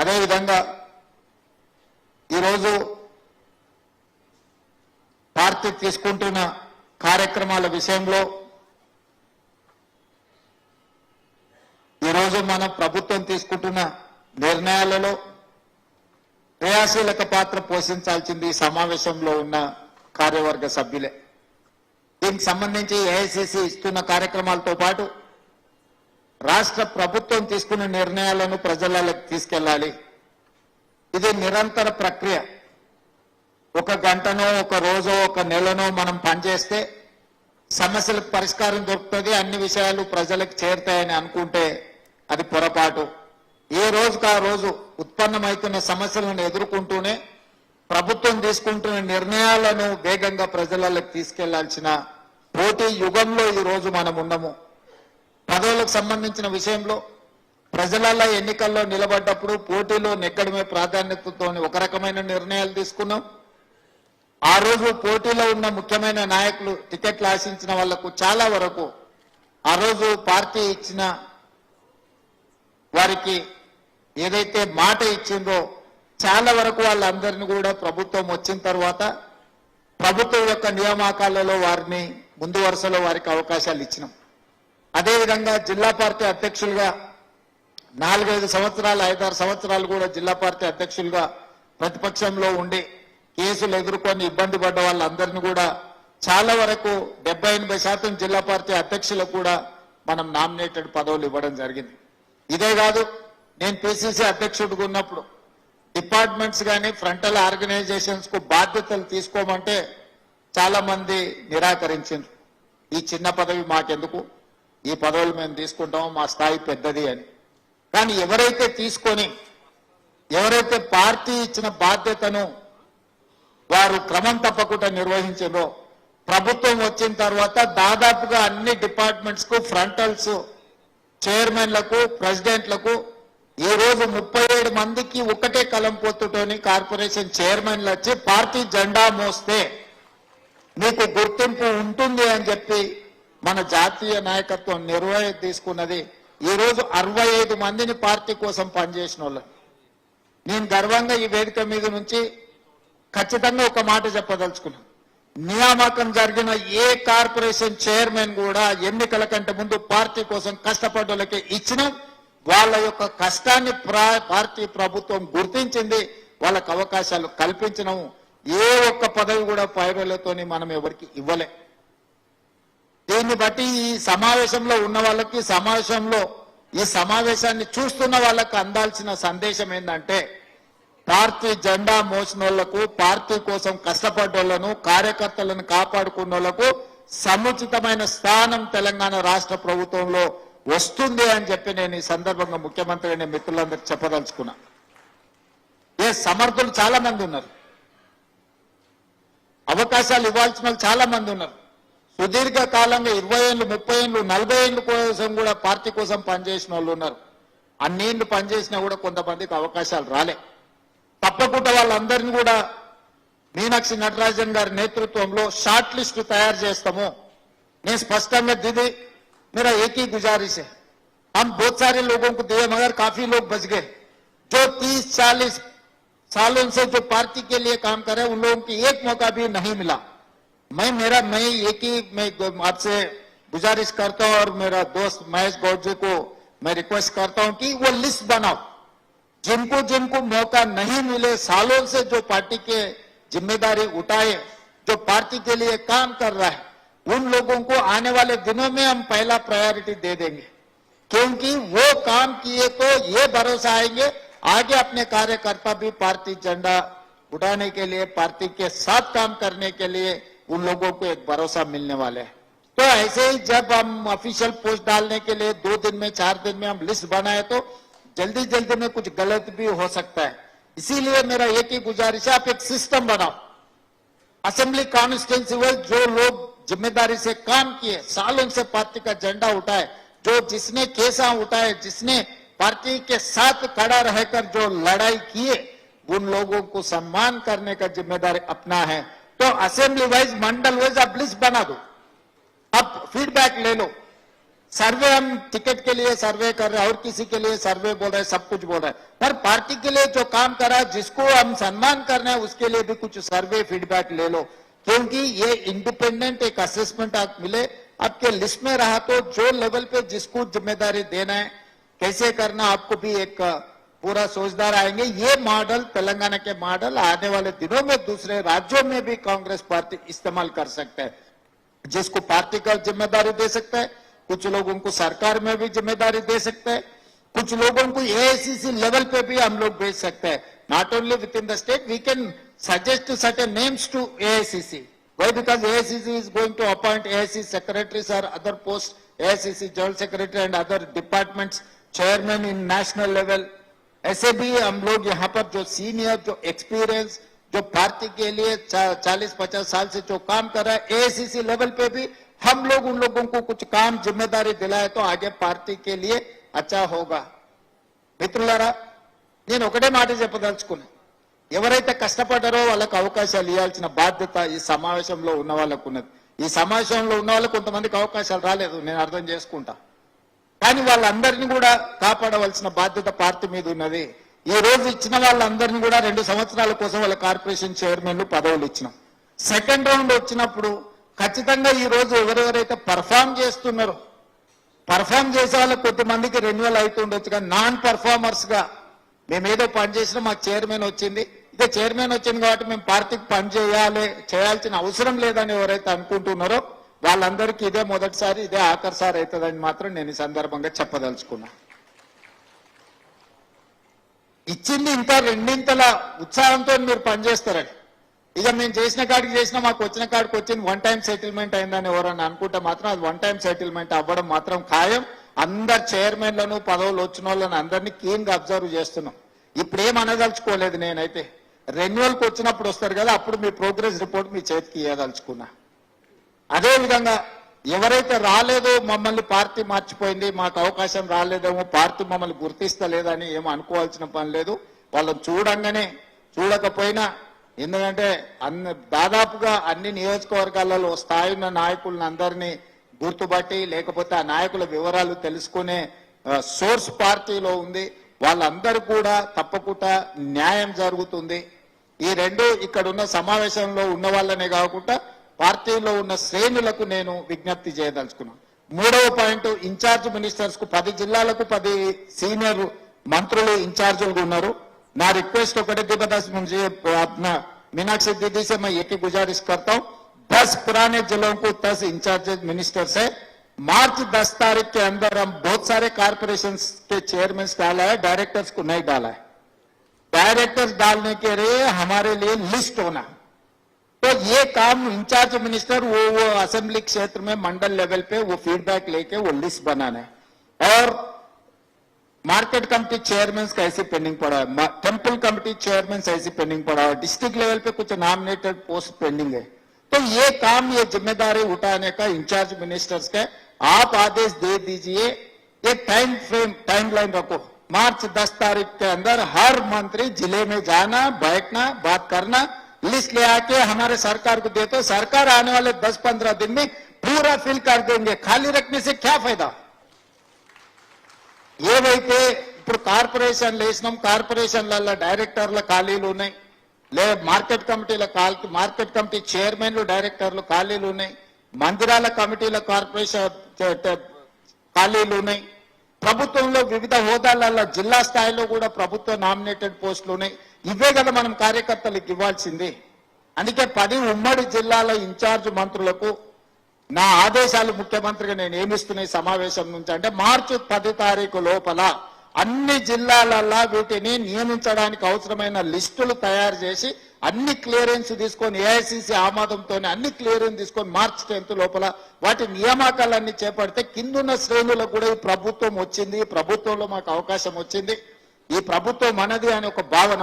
అదేవిధంగా ఈరోజు పార్టీ తీసుకుంటున్న కార్యక్రమాల విషయంలో ఈరోజు మన ప్రభుత్వం తీసుకుంటున్న నిర్ణయాలలో క్రియాశీలక పాత్ర పోషించాల్సింది ఈ సమావేశంలో ఉన్న కార్యవర్గ సభ్యులే. దీనికి సంబంధించి ఏఐసిసి ఇస్తున్న కార్యక్రమాలతో పాటు రాష్ట్ర ప్రభుత్వం తీసుకున్న నిర్ణయాలను ప్రజలకు తీసుకెళ్లాలి. ఇది నిరంతర ప్రక్రియ. ఒక గంటనో ఒక రోజో ఒక నెలనో మనం పనిచేస్తే సమస్యలకు పరిష్కారం దొరుకుతుంది, అన్ని విషయాలు ప్రజలకు చేరుతాయని అనుకుంటే అది పొరపాటు. ఏ రోజుకు ఆ రోజు ఉత్పన్నమవుతున్న సమస్యలను ఎదుర్కొంటూనే ప్రభుత్వం తీసుకుంటున్న నిర్ణయాలను వేగంగా ప్రజలకు తీసుకెళ్లాల్సిన పోటీ యుగంలో ఈ రోజు మనం ఉన్నాము. పదవులకు సంబంధించిన విషయంలో ప్రజలలో ఎన్నికల్లో నిలబడ్డప్పుడు పోటీలో నెగ్గడమే ప్రాధాన్యతతో ఒక రకమైన నిర్ణయాలు తీసుకున్నాం. ఆ రోజు పోటీలో ఉన్న ముఖ్యమైన నాయకులు టికెట్లు ఆశించిన వాళ్లకు చాలా వరకు ఆ రోజు పార్టీ ఇచ్చిన వారికి ఏదైతే మాట ఇచ్చిందో చాలా వరకు వాళ్ళందరినీ కూడా ప్రభుత్వం వచ్చిన తర్వాత ప్రభుత్వం యొక్క నియామకాలలో వారిని ముందు వరుసలో వారికి అవకాశాలు ఇచ్చినాం. అదేవిధంగా జిల్లా పార్టీ అధ్యక్షులుగా 4-5 సంవత్సరాలు 5-6 సంవత్సరాలు కూడా జిల్లా పార్టీ అధ్యక్షులుగా ప్రతిపక్షంలో ఉండి కేసులు ఎదుర్కొని ఇబ్బంది పడ్డ వాళ్ళందరినీ కూడా చాలా వరకు 70-80% జిల్లా పార్టీ అధ్యక్షులకు కూడా మనం నామినేటెడ్ పదవులు ఇవ్వడం జరిగింది. ఇదే కాదు, నేను పిసిసి అధ్యక్షుడిగా ఉన్నప్పుడు డిపార్ట్మెంట్స్ కానీ ఫ్రంటల్ ఆర్గనైజేషన్స్ కు బాధ్యతలు తీసుకోమంటే చాలా మంది నిరాకరించారు. ఈ చిన్న పదవి మాకెందుకు, ఈ పదవులు మేము తీసుకుంటాము, మా స్థాయి పెద్దది అని. కానీ ఎవరైతే తీసుకొని ఎవరైతే పార్టీ ఇచ్చిన బాధ్యతను వారు క్రమం తప్పకుండా నిర్వహించారో ప్రభుత్వం వచ్చిన తర్వాత దాదాపుగా అన్ని డిపార్ట్మెంట్స్ కు ఫ్రంటల్స్ చైర్మన్లకు ప్రెసిడెంట్లకు ఈ రోజు 37 మందికి ఒకటే కలం పొత్తుతోని కార్పొరేషన్ చైర్మన్లు వచ్చి పార్టీ జెండా మోస్తే మీకు గుర్తింపు ఉంటుంది అని చెప్పి మన జాతీయ నాయకత్వం నిర్ణయం తీసుకున్నది. ఈ రోజు 65 మందిని పార్టీ కోసం పనిచేసిన వాళ్ళు. నేను గర్వంగా ఈ వేదిక మీద నుంచి ఖచ్చితంగా ఒక మాట చెప్పదలుచుకున్నాను. నియామకం జరిగిన ఏ కార్పొరేషన్ చైర్మన్ కూడా ఎన్నికల కంటే ముందు పార్టీ కోసం కష్టపడ్డోళ్ళకి ఇచ్చిన వాళ్ళ యొక్క కష్టాన్ని పార్టీ ప్రభుత్వం గుర్తించింది, వాళ్ళకు అవకాశాలు కల్పించడం. ఏ ఒక్క పదవి కూడా పైరులతోని మనం ఎవరికి ఇవ్వలే. దీన్ని బట్టి ఈ సమావేశంలో ఉన్న వాళ్ళకి ఈ సమావేశాన్ని చూస్తున్న వాళ్ళకి అందాల్సిన సందేశం ఏంటంటే పార్టీ జెండా మోసిన వాళ్లకు, పార్టీ కోసం కష్టపడ్డోళ్లను, కార్యకర్తలను కాపాడుకున్న వాళ్లకు సముచితమైన స్థానం తెలంగాణ రాష్ట్ర ప్రభుత్వంలో వస్తుంది అని చెప్పి నేను ఈ సందర్భంగా ముఖ్యమంత్రి మిత్రులందరికీ చెప్పదలుచుకున్నా. సమర్థులు చాలా మంది ఉన్నారు, అవకాశాలు ఇవ్వాల్సిన వాళ్ళు చాలా మంది ఉన్నారు. సుదీర్ఘ కాలంగా 20 ఏళ్ళు 30 ఏళ్ళు 40 ఏళ్ళ కోసం కూడా పార్టీ కోసం పనిచేసిన వాళ్ళు ఉన్నారు. అన్నేళ్ళు పనిచేసినా కూడా కొంతమందికి అవకాశాలు రాలే. తప్పకుండా వాళ్ళందరినీ కూడా మీనాక్షి నటరాజన్ గారి నేతృత్వంలో షార్ట్ లిస్ట్ తయారు చేస్తాము. నేను స్పష్టంగా दी मेरा एक ही गुजारिश है, हम बहुत सारे लोगों को दिए मगर काफी लोग बच गए जो 30-40 सालों से जो पार्टी के लिए काम कर रहे हैं, उन लोगों की एक मौका भी नहीं मिला. मैं एक ही मैं आपसे गुजारिश करता हूं और मेरा दोस्त महेश गौड़ जी को मैं रिक्वेस्ट करता हूं कि वो लिस्ट बनाओ. जिनको जिनको मौका नहीं मिले, सालों से जो पार्टी के जिम्मेदारी उठाए, जो पार्टी के लिए काम कर रहा है, उन लोगों को आने वाले दिनों में हम पहला प्रायोरिटी दे देंगे. क्योंकि वो काम किए तो ये भरोसा आएंगे आगे अपने कार्यकर्ता भी पार्टी झंडा उठाने के लिए, पार्टी के साथ काम करने के लिए उन लोगों को एक भरोसा मिलने वाले है. तो ऐसे ही जब हम ऑफिशियल पोस्ट डालने के लिए 2 दिन में 4 दिन में हम लिस्ट बनाए तो जल्दी में कुछ गलत भी हो सकता है. इसीलिए मेरा एक ही गुजारिश है, आप एक सिस्टम बनाओ. असेंबली कॉन्स्टिट्यूंसी में जो लोग जिम्मेदारी से काम किए, सालों से पार्टी का झंडा उठाए, जो जिसने केसा उठाए, जिसने पार्टी के साथ खड़ा रहकर जो लड़ाई किए, उन लोगों को सम्मान करने का जिम्मेदारी अपना है. तो असेंबली वाइज मंडल वाइज आप लिस्ट बना दो, अब फीडबैक ले लो. सर्वे हम टिकट के लिए सर्वे कर रहे हैं और किसी के लिए सर्वे बोल रहे हैं, सब कुछ बोल रहे हैं, पर पार्टी के लिए जो काम करा जिसको हम सम्मान करना है उसके लिए भी कुछ सर्वे फीडबैक ले लो, क्योंकि ये इंडिपेंडेंट एक असेसमेंट आप मिले आपके लिस्ट में रहा तो जो लेवल पे जिसको जिम्मेदारी देना है कैसे करना आपको भी एक पूरा सोचदार आएंगे। ये मॉडल तेलंगाना के मॉडल आने वाले दिनों में दूसरे राज्यों में भी कांग्रेस पार्टी इस्तेमाल कर सकता है, जिसको पार्टी का जिम्मेदारी दे सकता है, कुछ लोगों को सरकार में भी जिम्मेदारी दे सकते हैं, कुछ लोगों को एआईसीसी लेवल पे भी हम लोग भेज सकते हैं। Not only within the state, we can suggest certain names to AICC. Why? Because AICC is going to appoint AICC secretaries or other posts, AICC general secretary and other departments chairman in national level. ऐसे भी हम लोग यहाँ पर जो senior जो experience जो party के लिए 40-50 साल से जो काम कर रहा है AICC लेवल पे भी हम लोग उन लोगों को कुछ काम जिम्मेदारी दिलाए तो आगे पार्टी के लिए अच्छा होगा। మిత్రులారా, నేను ఒకటే మాట చెప్పదలుచుకున్నా, ఎవరైతే కష్టపడ్డారో వాళ్ళకు అవకాశాలు ఇవ్వాల్సిన బాధ్యత ఈ సమావేశంలో ఉన్న వాళ్ళకు ఉన్నది। ఈ సమావేశంలో ఉన్న వాళ్ళకు కొంతమందికి అవకాశాలు రాలేదు, నేను అర్థం చేసుకుంటా, కానీ వాళ్ళందరినీ కూడా కాపాడవలసిన బాధ్యత పార్టీ మీద ఉన్నది। ఈ రోజు ఇచ్చిన వాళ్ళందరినీ కూడా 2 సంవత్సరాల కోసం వాళ్ళ కార్పొరేషన్ చైర్మన్లు పదవులు ఇచ్చినాం। సెకండ్ రౌండ్ వచ్చినప్పుడు ఖచ్చితంగా ఈ రోజు ఎవరెవరైతే పర్ఫామ్ చేస్తున్నారో పర్ఫామ్ చేసే వాళ్ళకి కొద్దిమందికి రెన్యువల్ అవుతుండొచ్చు, కానీ నాన్ పర్ఫార్మర్స్ గా మేమేదో పని చేసినా మాకు చైర్మన్ వచ్చింది, ఇదే చైర్మన్ వచ్చింది కాబట్టి మేము పార్టీకి పని చేయాల్సిన అవసరం లేదని ఎవరైతే అనుకుంటున్నారో వాళ్ళందరికీ ఇదే మొదటిసారి ఇదే ఆఖరిసారి అవుతుందని మాత్రం నేను ఈ సందర్భంగా చెప్పదలుచుకున్నా। ఇచ్చింది ఇంకా రెండింతల ఉత్సాహంతో మీరు పనిచేస్తారని, ఇక మేము చేసిన కాడికి చేసినా మాకు వచ్చిన కాడికి వచ్చింది వన్ టైం సెటిల్మెంట్ అయిందని ఎవరన్నా అనుకుంటే మాత్రం అది వన్ టైం సెటిల్మెంట్ అవ్వడం మాత్రం ఖాయం। అందరు చైర్మన్లను పదవులు వచ్చిన వాళ్ళని అందరినీ క్లీన్ గా అబ్జర్వ్ చేస్తున్నాం। ఇప్పుడు ఏం అనదలుచుకోలేదు, నేనైతే రెన్యువల్కి వచ్చినప్పుడు వస్తారు కదా అప్పుడు మీ ప్రోగ్రెస్ రిపోర్ట్ మీ చేతికి ఇవ్వదలుచుకున్నా। అదే విధంగా ఎవరైతే రాలేదో మమ్మల్ని పార్టీ మర్చిపోయింది, మాకు అవకాశం రాలేదేమో, పార్టీ మమ్మల్ని గుర్తిస్తలేదని ఏమో అనుకోవాల్సిన పని లేదు। వాళ్ళని చూడంగానే చూడకపోయినా, ఎందుకంటే దాదాపుగా అన్ని నియోజకవర్గాలలో స్థాయి ఉన్న నాయకులను అందరినీ గుర్తుపట్టి లేకపోతే ఆ నాయకుల వివరాలు తెలుసుకునే సోర్స్ పార్టీలో ఉంది, వాళ్ళందరూ కూడా తప్పకుండా న్యాయం జరుగుతుంది। ఈ రెండు ఇక్కడ ఉన్న సమావేశంలో ఉన్న వాళ్ళనే కాకుండా పార్టీలో ఉన్న శ్రేణులకు నేను విజ్ఞప్తి చేయదలుచుకున్నాను। మూడవ పాయింట్, ఇన్ఛార్జ్ మినిస్టర్స్ కు 10 జిల్లాలకు 10 సీనియర్ మంత్రులు ఇన్ఛార్జీలుగా ఉన్నారు। నా రిక్వెస్ట్ ఒకటే दिवस मुझे अपना मीनाक्षी दीदी से मैं एक ही गुजारिश करता हूं, 10 पुराने जिलों को 10 इंचार्ज मिनिस्टर से मार्च 10 तारीख के अंदर हम बहुत सारे कारपोरेशन के चेयरमैन डाला है, डायरेक्टर्स को नहीं डाला है। डायरेक्टर्स डालने के लिए हमारे लिए लिस्ट होना, तो ये काम इंचार्ज मिनिस्टर वो असेंबली क्षेत्र में मंडल लेवल पे वो फीडबैक लेके वो लिस्ट बनाना है। और मार्केट कमेटी चेयरमैन का ऐसे पेंडिंग पड़ा है, टेम्पल कमेटी चेयरमैन ऐसे पेंडिंग पड़ा है, डिस्ट्रिक्ट लेवल पे कुछ नॉमिनेटेड पोस्ट पेंडिंग है। तो ये काम ये जिम्मेदारी उठाने का इंचार्ज मिनिस्टर्स का आप आदेश दे दीजिए, ये टाइम लाइन रखो, मार्च 10 तारीख के अंदर हर मंत्री जिले में जाना, बैठना, बात करना, लिस्ट ले आके हमारे सरकार को दे, तो सरकार आने वाले 10-15 दिन में पूरा फिल कर देंगे। खाली रखने से क्या फायदा। ఏవైతే ఇప్పుడు కార్పొరేషన్లు వేసినాం, కార్పొరేషన్ల డైరెక్టర్ల ఖాళీలు ఉన్నాయి, మార్కెట్ కమిటీ చైర్మన్లు డైరెక్టర్లు ఖాళీలు ఉన్నాయి, మందిరాల కమిటీల కార్పొరేషన్ ఖాళీలు ఉన్నాయి, ప్రభుత్వంలో వివిధ హోదాలలో జిల్లా స్థాయిలో కూడా ప్రభుత్వ నామినేటెడ్ పోస్టులు ఉన్నాయి। ఇవే కదా మనం కార్యకర్తలకు ఇవ్వాల్సింది। అందుకే 10 ఉమ్మడి జిల్లాల ఇన్ఛార్జ్ మంత్రులకు నా ఆదేశాలు ముఖ్యమంత్రిగా నేను ఏమిస్తున్న ఈ సమావేశం నుంచి అంటే మార్చి 10 తారీఖు లోపల అన్ని జిల్లాలలో వీటిని నియమించడానికి అవసరమైన లిస్టులు తయారు చేసి అన్ని క్లియరెన్స్ తీసుకొని ఏఐసిసి ఆమోదంతో అన్ని క్లియరెన్స్ తీసుకొని మార్చి 10 లోపల వాటి నియామకాలన్నీ చేపడితే కిందున్న శ్రేణులకు కూడా ఈ ప్రభుత్వం వచ్చింది, ఈ ప్రభుత్వంలో మాకు అవకాశం వచ్చింది, ఈ ప్రభుత్వం మనది అనే ఒక భావన